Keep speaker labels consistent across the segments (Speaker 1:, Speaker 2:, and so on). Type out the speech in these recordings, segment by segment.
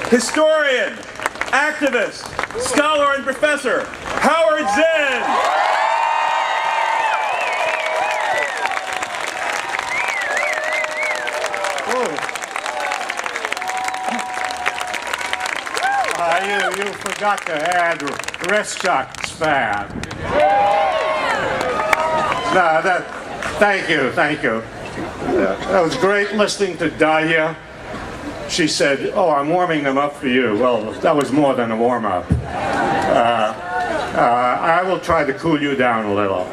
Speaker 1: historian, activist, scholar, and professor, Howard Zinn.
Speaker 2: You forgot to add Red Sox fan. No, thank you. That was great listening to Dahlia. She said, "Oh, I'm warming them up for you." Well, that was more than a warm-up. I will try to cool you down a little.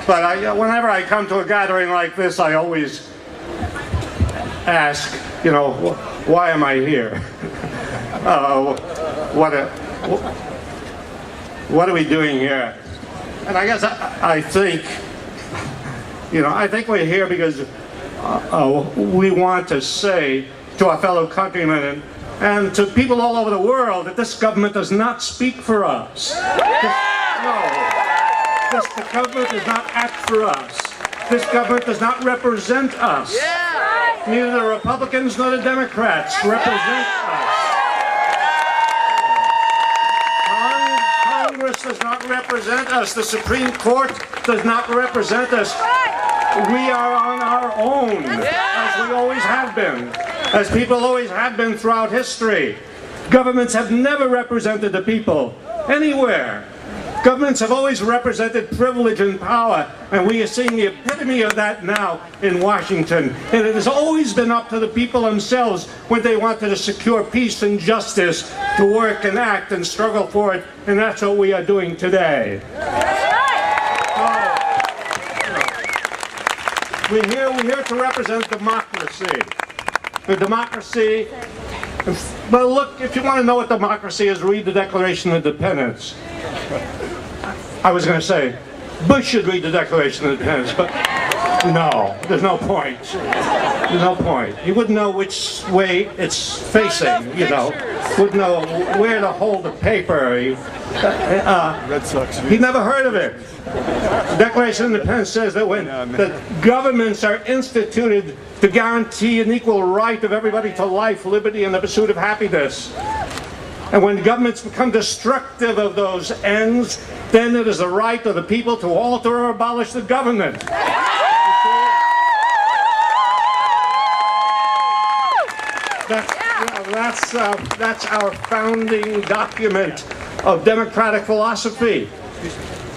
Speaker 2: But whenever I come to a gathering like this, I always ask, why am I here? What are we doing here? And I guess I think we're here because we want to say to our fellow countrymen and to people all over the world that this government does not speak for us. The government does not act for us. This government does not represent us. Neither the Republicans nor the Democrats represent us. Congress does not represent us. The Supreme Court does not represent us. We are on our own, as we always have been, as people always have been throughout history. Governments have never represented the people anywhere. Governments have always represented privilege and power, and we are seeing the epitome of that now in Washington. And it has always been up to the people themselves when they wanted to secure peace and justice to work and act and struggle for it, and that's what we are doing today. We're here to represent democracy. The democracy. Well, look, if you want to know what democracy is, read the Declaration of Independence. I was going to say, Bush should read the Declaration of Independence, but no, there's no point. There's no point. He wouldn't know which way it's facing, wouldn't know where to hold the paper. He never heard of it. The Declaration of Independence says that when the governments are instituted to guarantee an equal right of everybody to life, liberty, and the pursuit of happiness. And when governments become destructive of those ends, then it is the right of the people to alter or abolish the government. That's our founding document of democratic philosophy.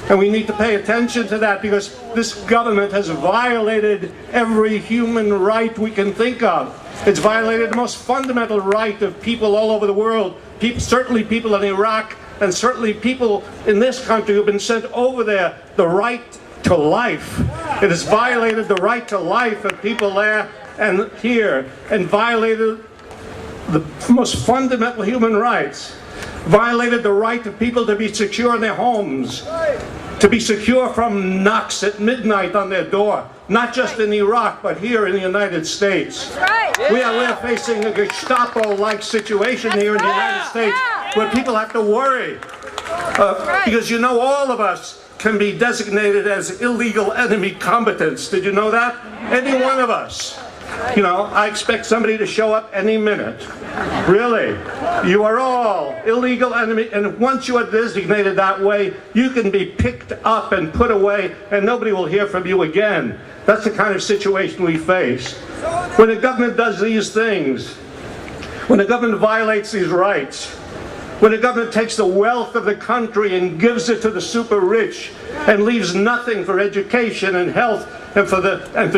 Speaker 2: And we need to pay attention to that because this government has violated every human right we can think of. It's violated the most fundamental right of people all over the world, certainly people in Iraq, and certainly people in this country who've been sent over there, the right to life. It has violated the right to life of people there and here, and violated the most fundamental human rights. Violated the right of people to be secure in their homes, to be secure from knocks at midnight on their door, not just in Iraq, but here in the United States. We're facing a Gestapo-like situation here in the United States where people have to worry. Because all of us can be designated as illegal enemy combatants. Did you know that? Any one of us. I expect somebody to show up any minute. Really. You are all illegal enemy, and once you are designated that way, you can be picked up and put away, and nobody will hear from you again. That's the kind of situation we face. When the government does these things, when the government violates these rights, when the government takes the wealth of the country and gives it to the super rich and leaves nothing for education and health and for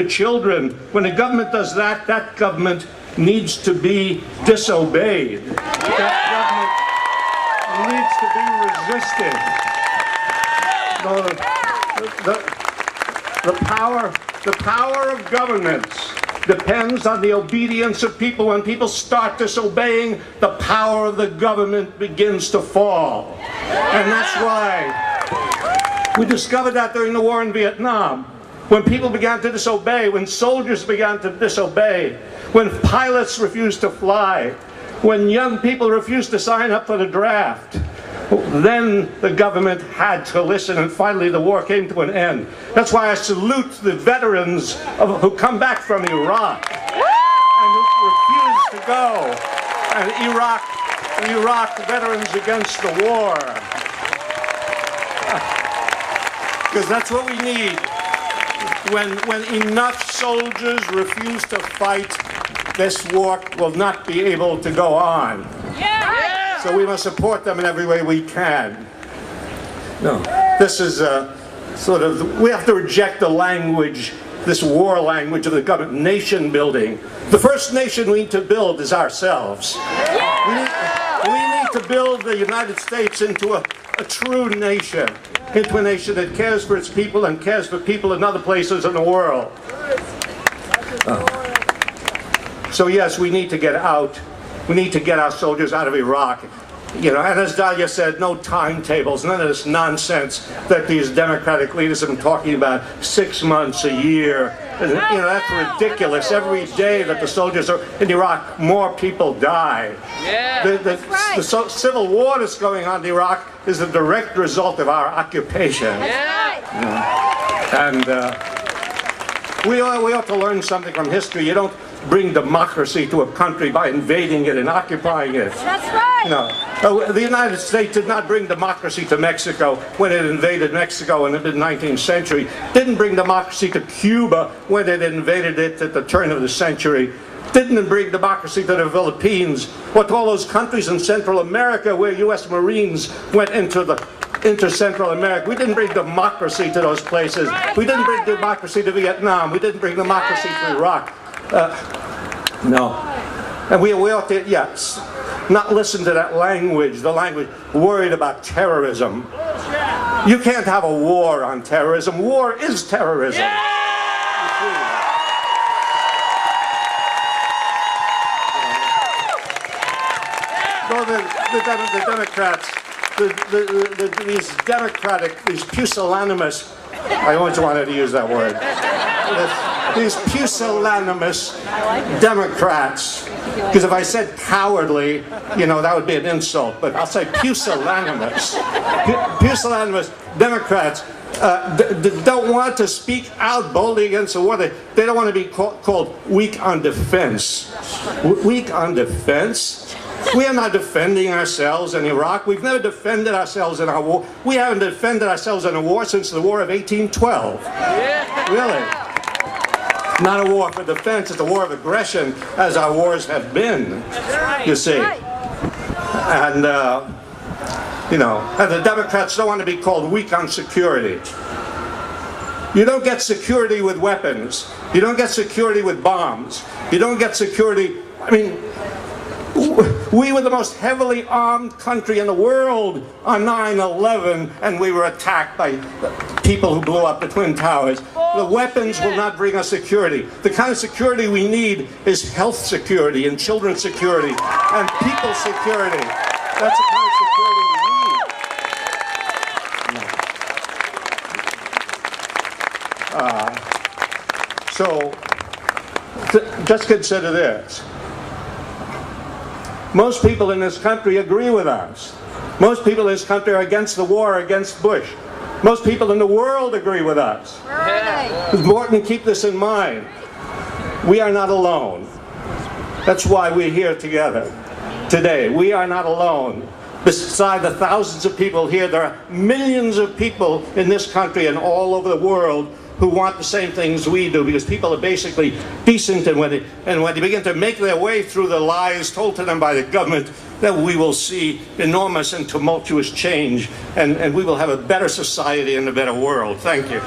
Speaker 2: children, when the government does that, that government needs to be disobeyed. That government needs to be resisted. The power of governments depends on the obedience of people. When people start disobeying, the power of the government begins to fall. And that's why we discovered that during the war in Vietnam. When people began to disobey, when soldiers began to disobey, when pilots refused to fly, when young people refused to sign up for the draft, then the government had to listen, and finally the war came to an end. That's why I salute the veterans who come back from Iraq and who refuse to go. and Iraq Veterans Against the War. Because that's what we need. When enough soldiers refuse to fight, this war will not be able to go on.
Speaker 3: Yeah.
Speaker 2: So we must support them in every way we can. No, this is we have to reject the language, this war language of the government, nation building. The first nation we need to build is ourselves. We need to build the United States into a true nation, into a nation that cares for its people and cares for people in other places in the world. So yes, we need to get out. We need to get our soldiers out of Iraq. You know, and as Dahlia said, no timetables, none of this nonsense that these Democratic leaders have been talking about, 6 months, a year. You know, that's ridiculous. Every day that the soldiers are in Iraq, more people die.
Speaker 3: Yeah.
Speaker 2: The civil war that's going on in Iraq is a direct result of our occupation.
Speaker 3: Yeah.
Speaker 2: And we ought to learn something from history. You don't bring democracy to a country by invading it and occupying it.
Speaker 3: That's right.
Speaker 2: You know, the United States did not bring democracy to Mexico when it invaded Mexico in the mid-19th century. Didn't bring democracy to Cuba when it invaded it at the turn of the century. Didn't bring democracy to the Philippines or to all those countries in Central America where U.S. Marines went into Central America. We didn't bring democracy to those places. We didn't bring democracy to Vietnam. We didn't bring democracy to Iraq. No. And we ought to, yes, not listen to that language, the language worried about terrorism. You can't have a war on terrorism. War is terrorism. So the Democrats, these pusillanimous, I always wanted to use that word, these pusillanimous Democrats, because if I said cowardly, you know, that would be an insult, but I'll say pusillanimous. Pusillanimous Democrats don't want to speak out boldly against the war. They don't want to be called weak on defense. Weak on defense? We are not defending ourselves in Iraq. We've never defended ourselves in our war. We haven't defended ourselves in a war since the War of 1812. Really. Not a war for defense, it's a war of aggression, as our wars have been, you see. And, you know, and the Democrats don't want to be called weak on security. You don't get security with weapons. You don't get security with bombs. You don't get security, I mean, we were the most heavily armed country in the world on 9/11, and we were attacked by people who blew up the Twin Towers. The weapons will not bring us security. The kind of security we need is health security and children's security and people's security. That's the kind of security we need. So, just consider this. Most people in this country agree with us. Most people in this country are against the war, against Bush. Most people in the world agree with us. It's important to keep this in mind. We are not alone. That's why we're here together today. We are not alone. Beside the thousands of people here, there are millions of people in this country and all over the world who want the same things we do, because people are basically decent, and when they begin to make their way through the lies told to them by the government, then we will see enormous and tumultuous change, and we will have a better society and a better world. Thank you.